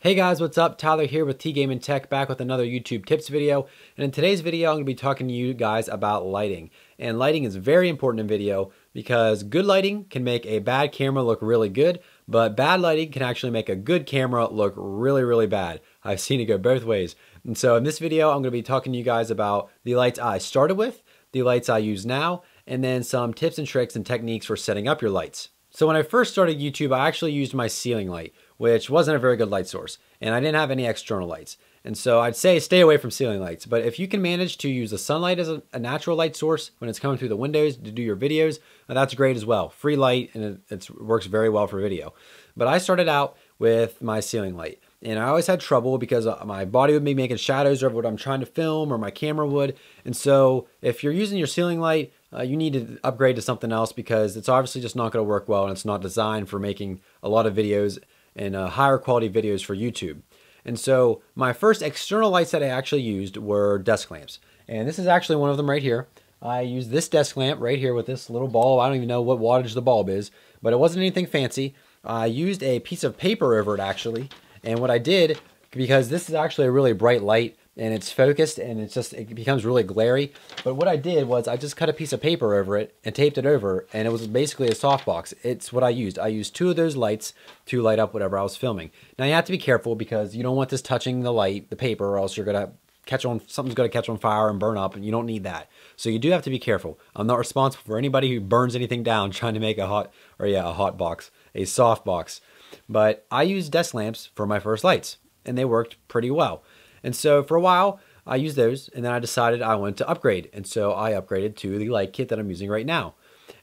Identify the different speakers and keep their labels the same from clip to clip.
Speaker 1: Hey guys, what's up? Tyler here with T-Game & Tech, back with another YouTube tips video. And in today's video, I'm going to be talking to you guys about lighting. And lighting is very important in video because good lighting can make a bad camera look really good, but bad lighting can actually make a good camera look really, really bad. I've seen it go both ways. And so in this video, I'm going to be talking to you guys about the lights I started with, the lights I use now, and then some tips and tricks and techniques for setting up your lights. So when I first started YouTube, I actually used my ceiling light, which wasn't a very good light source, and I didn't have any external lights. And so I'd say stay away from ceiling lights. But if you can manage to use the sunlight as a natural light source when it's coming through the windows to do your videos, that's great as well. Free light, and it works very well for video. But I started out with my ceiling light, and I always had trouble because my body would be making shadows over what I'm trying to film, or my camera would. And so if you're using your ceiling light, you need to upgrade to something else because it's obviously just not going to work well, and it's not designed for making a lot of videos and higher quality videos for YouTube. And so my first external lights that I actually used were desk lamps. And this is actually one of them right here. I used this desk lamp right here with this little bulb. I don't even know what wattage the bulb is, but it wasn't anything fancy. I used a piece of paper over it actually. And what I did, because this is actually a really bright light and it's focused and it becomes really glary. But what I did was I just cut a piece of paper over it and taped it over, and it was basically a softbox. It's what I used. I used two of those lights to light up whatever I was filming. Now you have to be careful because you don't want this touching the light, the paper, or else you're gonna something's gonna catch on fire and burn up, and you don't need that. So you do have to be careful. I'm not responsible for anybody who burns anything down trying to make a hot box, a soft box. But I used desk lamps for my first lights, and they worked pretty well. And so for a while, I used those, and then I decided I wanted to upgrade. And so I upgraded to the light kit that I'm using right now.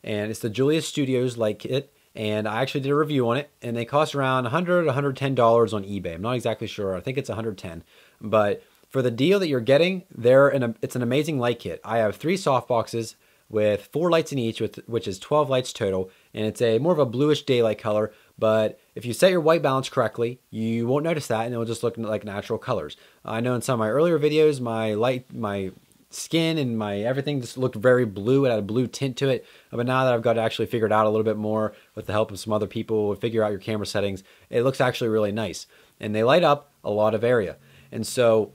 Speaker 1: And it's the Julius Studios light kit, and I actually did a review on it, and they cost around $100, $110 on eBay. I'm not exactly sure. I think it's $110. But for the deal that you're getting, it's an amazing light kit. I have 3 soft boxes with 4 lights in each, which is 12 lights total, and it's more of a bluish daylight color. But if you set your white balance correctly, you won't notice that, and it will just look like natural colors. I know in some of my earlier videos, my skin and my everything just looked very blue. It had a blue tint to it. But now that I've got it actually figured out a little bit more with the help of some other people, figure out your camera settings, it looks actually really nice. And they light up a lot of area. And so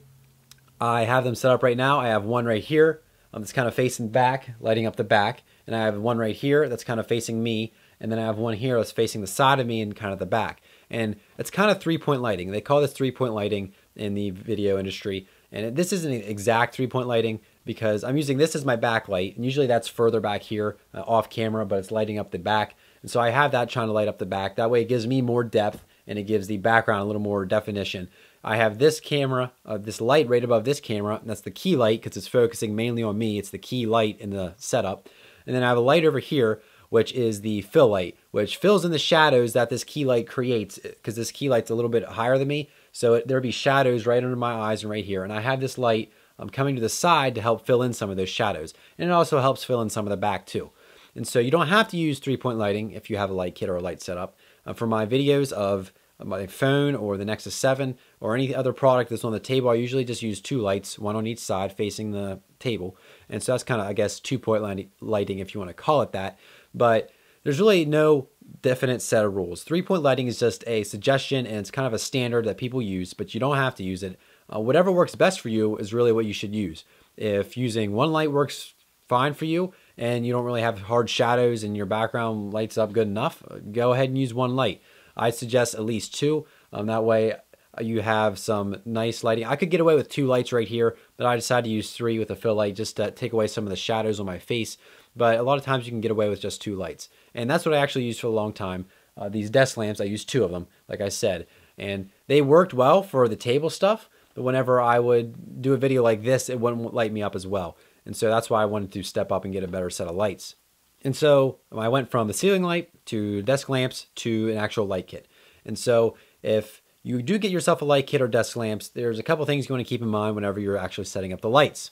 Speaker 1: I have them set up right now. I have one right here that's kind of facing back, lighting up the back. And I have one right here that's kind of facing me. And then I have one here that's facing the side of me and kind of the back. And it's kind of 3-point lighting. They call this 3-point lighting in the video industry. And this isn't exact 3-point lighting because I'm using this as my backlight. And usually that's further back here off camera, but it's lighting up the back. And so I have that trying to light up the back. That way it gives me more depth and it gives the background a little more definition. I have this camera, this light right above this camera, and that's the key light because it's focusing mainly on me. It's the key light in the setup. And then I have a light over here, which is the fill light, which fills in the shadows that this key light creates because this key light's a little bit higher than me. So there'll be shadows right under my eyes and right here. And I have this light coming to the side to help fill in some of those shadows. And it also helps fill in some of the back too. And so you don't have to use 3-point lighting if you have a light kit or a light setup. For my videos of my phone or the Nexus 7 or any other product that's on the table, I usually just use 2 lights, one on each side facing the table. And so that's kind of, I guess, 2-point lighting if you want to call it that. But there's really no definite set of rules. 3-point lighting is just a suggestion, and it's kind of a standard that people use, but you don't have to use it. Whatever works best for you is really what you should use. If using one light works fine for you and you don't really have hard shadows and your background lights up good enough, go ahead and use one light. I suggest at least 2. That way you have some nice lighting. I could get away with 2 lights right here, but I decided to use 3 with a fill light just to take away some of the shadows on my face. But a lot of times you can get away with just 2 lights. And that's what I actually used for a long time. These desk lamps, I used 2 of them, like I said. And they worked well for the table stuff, but whenever I would do a video like this, it wouldn't light me up as well. And so that's why I wanted to step up and get a better set of lights. And so I went from the ceiling light to desk lamps to an actual light kit. And so if you do get yourself a light kit or desk lamps, there's a couple things you want to keep in mind whenever you're actually setting up the lights.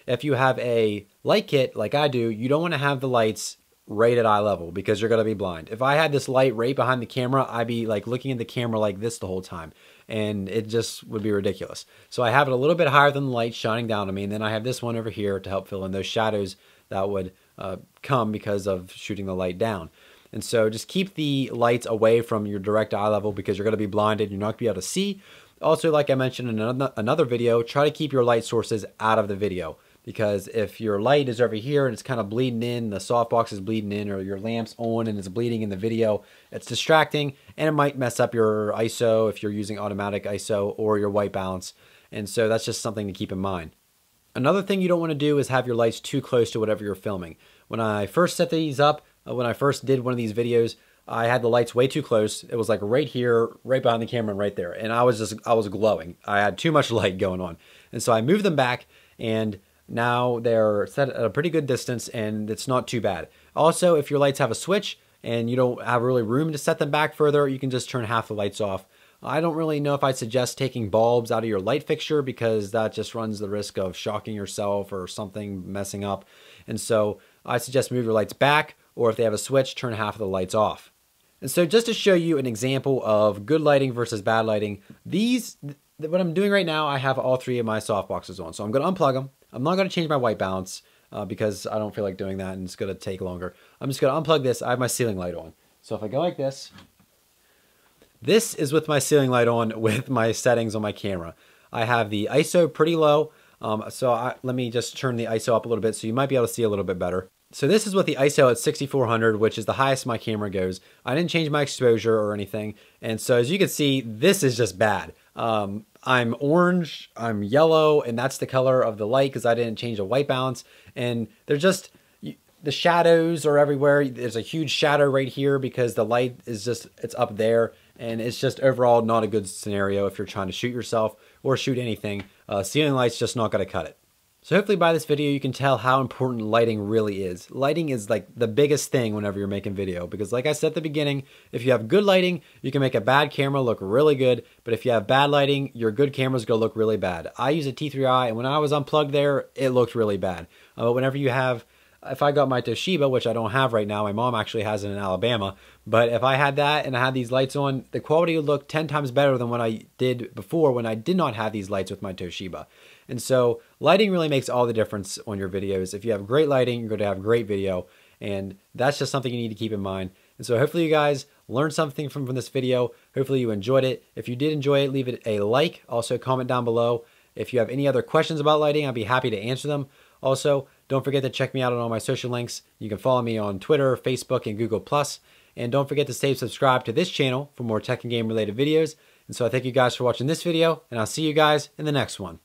Speaker 1: If you have a light kit like I do, you don't want to have the lights right at eye level because you're going to be blind. If I had this light right behind the camera, I'd be like looking at the camera like this the whole time, and it just would be ridiculous. So I have it a little bit higher than the light shining down on me, and then I have this one over here to help fill in those shadows that would come because of shooting the light down. And so just keep the lights away from your direct eye level because you're going to be blinded. You're not going to be able to see. Also, like I mentioned in another video, try to keep your light sources out of the video, because if your light is over here and it's kind of bleeding in, the softbox is bleeding in, or your lamp's on and it's bleeding in the video, it's distracting and it might mess up your ISO if you're using automatic ISO or your white balance. And so that's just something to keep in mind. Another thing you don't want to do is have your lights too close to whatever you're filming. When I first set these up, when I first did one of these videos, I had the lights way too close. It was like right here, right behind the camera and right there. And I was glowing. I had too much light going on. And so I moved them back, and now they're set at a pretty good distance and it's not too bad. Also, if your lights have a switch and you don't have really room to set them back further, you can just turn half the lights off. I don't really know if I'd suggest taking bulbs out of your light fixture, because that just runs the risk of shocking yourself or something messing up. And so I suggest move your lights back, or if they have a switch, turn half of the lights off. And so just to show you an example of good lighting versus bad lighting, what I'm doing right now, I have all three of my softboxes on. So I'm going to unplug them. I'm not going to change my white balance because I don't feel like doing that and it's going to take longer. I'm just going to unplug this. I have my ceiling light on. So if I go like this is with my ceiling light on with my settings on my camera. I have the ISO pretty low. Let me just turn the ISO up a little bit so you might be able to see a little bit better. So this is with the ISO at 6400, which is the highest my camera goes. I didn't change my exposure or anything. And so as you can see, this is just bad. I'm orange, I'm yellow, and that's the color of the light because I didn't change the white balance. And they're just, the shadows are everywhere. There's a huge shadow right here because the light is just, it's up there. And it's just overall not a good scenario if you're trying to shoot yourself or shoot anything. Ceiling light's just not going to cut it. So hopefully by this video you can tell how important lighting really is. Lighting is like the biggest thing whenever you're making video, because like I said at the beginning, if you have good lighting, you can make a bad camera look really good, but if you have bad lighting, your good camera's gonna look really bad. I use a T3i, and when I was unplugged there, it looked really bad. Whenever you have, if I got my Toshiba, which I don't have right now, my mom actually has it in Alabama, but if I had that and I had these lights on, the quality would look 10 times better than what I did before when I did not have these lights with my Toshiba. And so lighting really makes all the difference on your videos. If you have great lighting, you're going to have great video, and that's just something you need to keep in mind. And so hopefully you guys learned something from this video. Hopefully you enjoyed it. If you did enjoy it, leave it a like. Also comment down below. If you have any other questions about lighting, I'd be happy to answer them. Also, don't forget to check me out on all my social links. You can follow me on Twitter, Facebook, and Google+. And don't forget to subscribe to this channel for more tech and game related videos. And so I thank you guys for watching this video, and I'll see you guys in the next one.